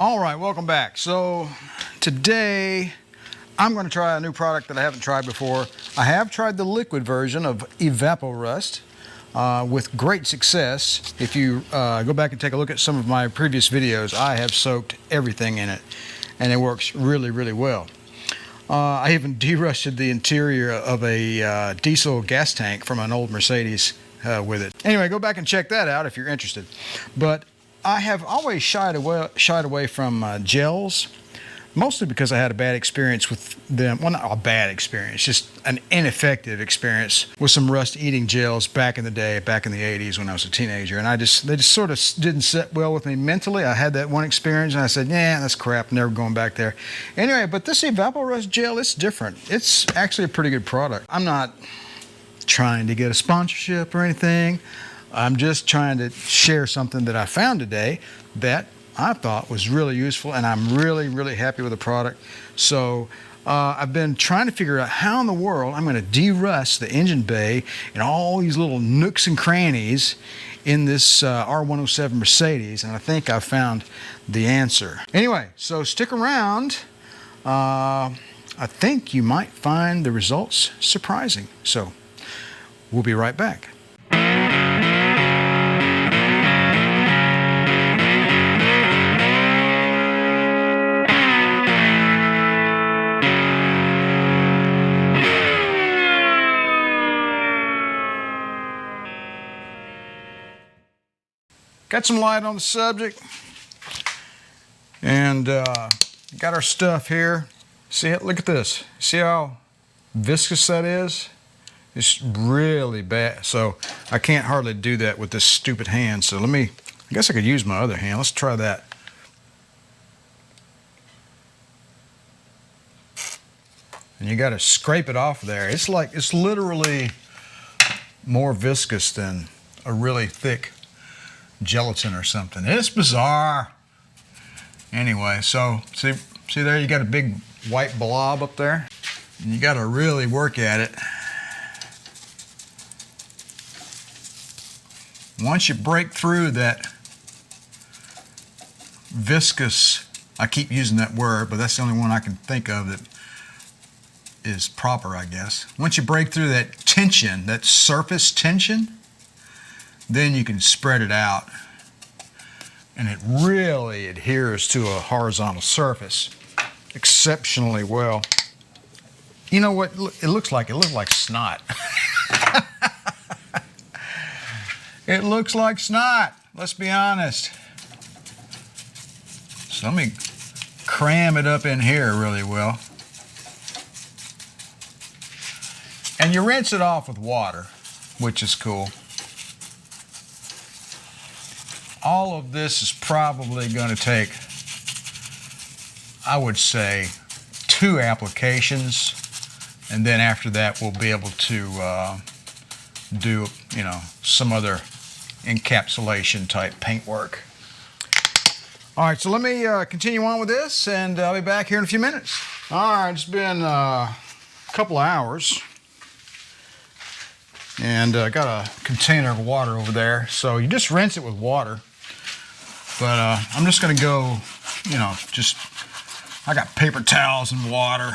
All right, welcome back. So today I'm going to try a new product that I haven't tried before. I have tried the liquid version of EvapO-Rust with great success. If you go back and take a look at some of my previous videos, I have soaked everything in it and it works really, really well. I even de-rusted the interior of a diesel gas tank from an old Mercedes with it. Anyway, go back and check that out if you're interested. But I have always shied away from gels, mostly because I had a bad experience with them. Well, not a bad experience, just an ineffective experience with some rust-eating gels back in the day, back in the 80s when I was a teenager. And they just sort of didn't sit well with me mentally. I had that one experience and I said, yeah, that's crap, never going back there. Anyway, but this EvapO-Rust gel, it's different. It's actually a pretty good product. I'm not trying to get a sponsorship or anything. I'm just trying to share something that I found today that I thought was really useful, and I'm really, really happy with the product. So I've been trying to figure out how in the world I'm going to de-rust the engine bay and all these little nooks and crannies in this R107 Mercedes, and I think I've found the answer. Anyway, so stick around. I think you might find the results surprising. So we'll be right back. Got some light on the subject, and got our stuff here. See it? Look at this. See how viscous that is? It's really bad. So I can't hardly do that with this stupid hand. So I guess I could use my other hand. Let's try that. And you got to scrape it off there. It's literally more viscous than a really thick gelatin or something. It's bizarre. Anyway, so see there, you got a big white blob up there, and you got to really work at it. Once you break through that viscous, I keep using that word, but that's the only one I can think of that is proper, I guess. Once you break through that tension, that surface tension, then you can spread it out, and it really adheres to a horizontal surface exceptionally well. You know what it looks like? It looks like snot. It looks like snot, let's be honest. So let me cram it up in here really well. And you rinse it off with water, which is cool. All of this is probably going to take, I would say, 2 applications, and then after that we'll be able to do, some other encapsulation type paint work. All right, so let me continue on with this, and I'll be back here in a few minutes. All right, it's been a couple of hours, and I got a container of water over there. So you just rinse it with water. But I'm just going to go, I got paper towels and water.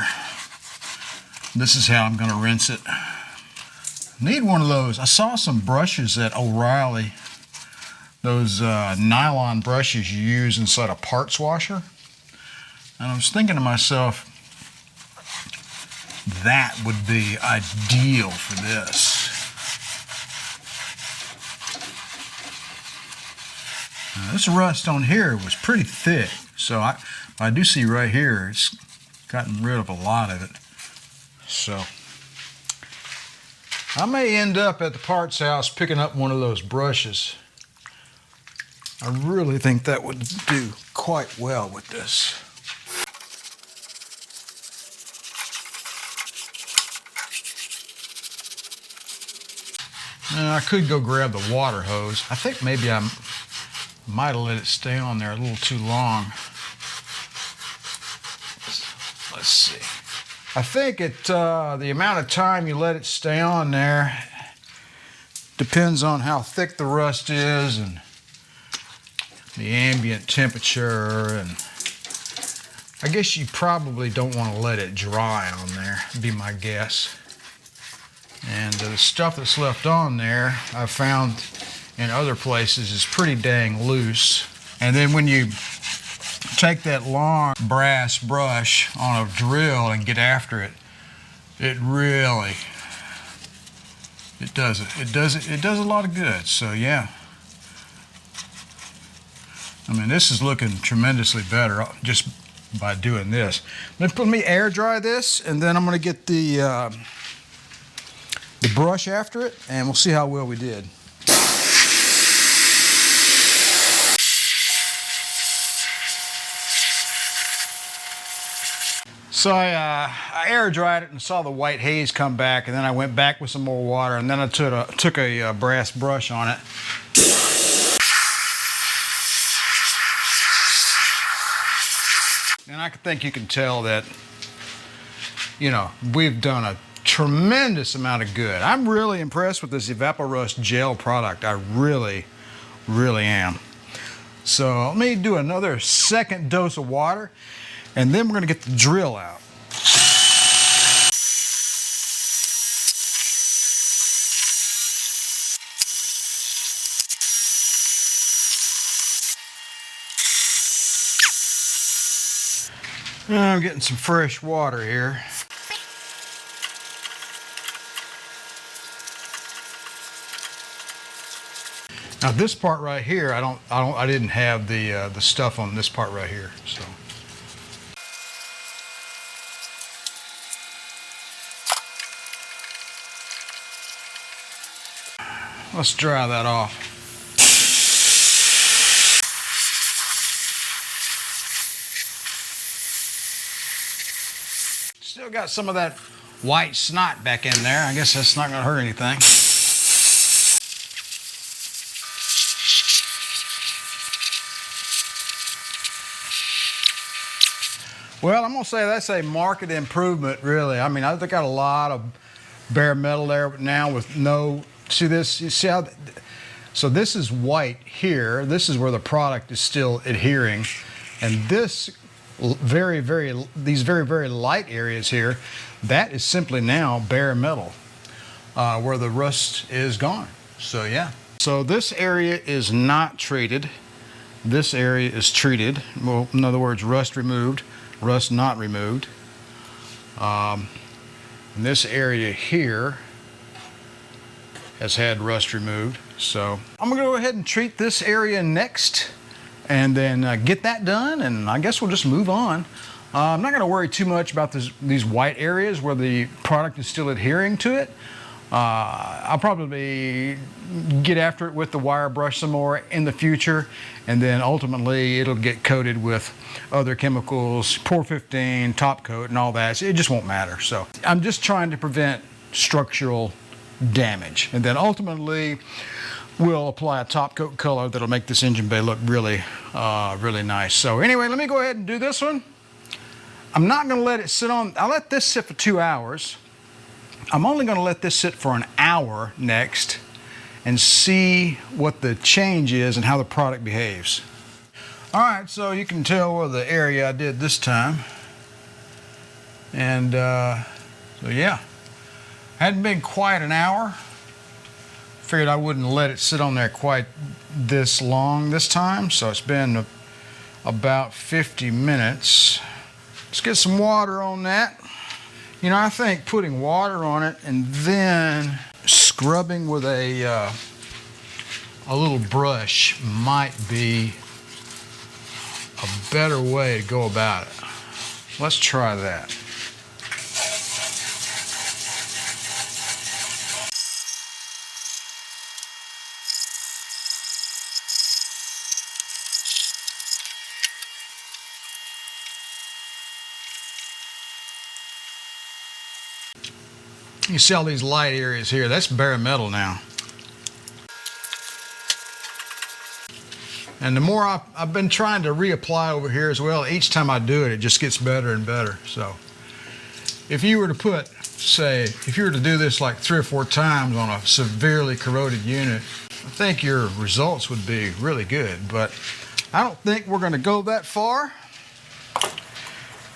This is how I'm going to rinse it. Need one of those. I saw some brushes at O'Reilly, those nylon brushes you use inside a parts washer. And I was thinking to myself, that would be ideal for this. Now, this rust on here was pretty thick, so I do see right here it's gotten rid of a lot of it. So I may end up at the parts house picking up one of those brushes. I really think that would do quite well with this. Now, I could go grab the water hose. I think maybe I might have let it stay on there a little too long. Let's see. I think the amount of time you let it stay on there depends on how thick the rust is and the ambient temperature and I guess you probably don't want to let it dry on there, would be my guess. And the stuff that's left on there, I've found in other places is pretty dang loose. And then when you take that long brass brush on a drill and get after it, it really, it does a lot of good. So yeah. I mean, this is looking tremendously better just by doing this. Let me air dry this, and then I'm going to get the brush after it, and we'll see how well we did. So I air dried it and saw the white haze come back, and then I went back with some more water, and then I took a brass brush on it. And I think you can tell that, you know, we've done a tremendous amount of good. I'm really impressed with this Evap-O-Rust gel product. I really, really am. So let me do another second dose of water, and then we're going to get the drill out. I'm getting some fresh water here. Now this part right here, I didn't have the stuff on this part right here, so. Let's dry that off. Still got some of that white snot back in there. I guess that's not going to hurt anything. Well, I'm going to say that's a marked improvement, really. I mean, I got a lot of bare metal there now with no, see this, you see how, so this is white here. This is where the product is still adhering. And this these very light areas here, that is simply now bare metal, where the rust is gone. So yeah. So this area is not treated. This area is treated. Well, in other words, rust removed, rust not removed. And this area here has had rust removed. So I'm gonna go ahead and treat this area next, and then get that done, and I guess we'll just move on. I'm not going to worry too much about these white areas where the product is still adhering to it. I'll probably get after it with the wire brush some more in the future, and then ultimately it'll get coated with other chemicals, Pour 15, top coat, and all that. So it just won't matter. So I'm just trying to prevent structural damage, and then ultimately we'll apply a top coat color that'll make this engine bay look really, really nice. So anyway, let me go ahead and do this one. I'm not going to let it sit on. I'll let this sit for 2 hours. I'm only going to let this sit for an hour next and see what the change is and how the product behaves. All right, so you can tell where the area I did this time. And so yeah, hadn't been quite an hour. Figured I wouldn't let it sit on there quite this long this time, so it's been about 50 minutes. Let's get some water on that. You know, I think putting water on it and then scrubbing with a little brush might be a better way to go about it. Let's try that. You see all these light areas here, that's bare metal now. And the more I've been trying to reapply over here as well, each time I do it, it just gets better and better. So if you were to put, say, if you were to do this like 3 or 4 times on a severely corroded unit, I think your results would be really good. But I don't think we're going to go that far.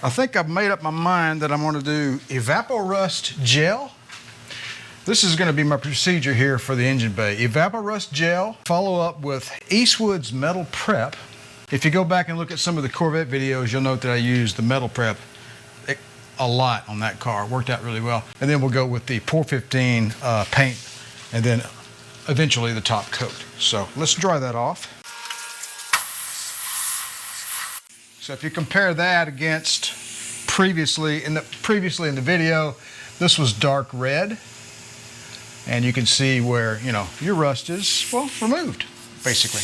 I think I've made up my mind that I'm going to do Evap-O-Rust GEL. This is going to be my procedure here for the engine bay. Evap-O-Rust GEL, follow up with Eastwood's metal prep. If you go back and look at some of the Corvette videos, you'll note that I used the metal prep a lot on that car. It worked out really well. And then we'll go with the Pour 15 paint, and then eventually the top coat. So let's dry that off. So if you compare that against previously in the video, this was dark red, and you can see where, you know, your rust is, well, removed, basically.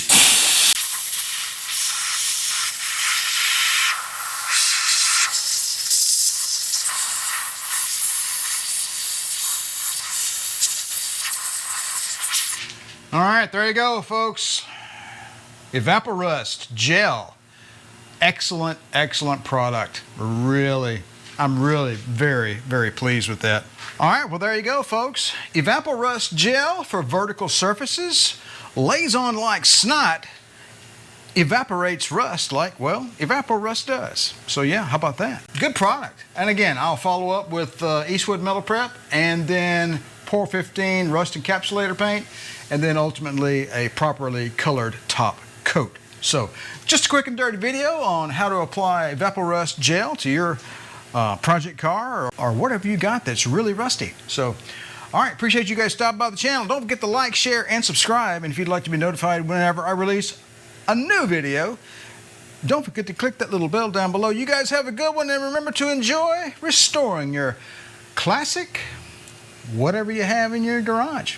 All right, there you go, folks. Evap-O-Rust GEL. Excellent, excellent product. I'm really very, very pleased with that. All right, well, there you go, folks. Evap-O-Rust GEL for vertical surfaces. Lays on like snot. Evaporates rust like, well, Evap-O-Rust does. So yeah, how about that? Good product. And again, I'll follow up with Eastwood Metal Prep, and then Pour 15 Rust Encapsulator paint, and then ultimately a properly colored top coat. So just a quick and dirty video on how to apply Evap-O-Rust GEL to your project car or whatever you got that's really rusty. So, all right, appreciate you guys stopping by the channel. Don't forget to like, share, and subscribe. And if you'd like to be notified whenever I release a new video, don't forget to click that little bell down below. You guys have a good one, and remember to enjoy restoring your classic whatever you have in your garage.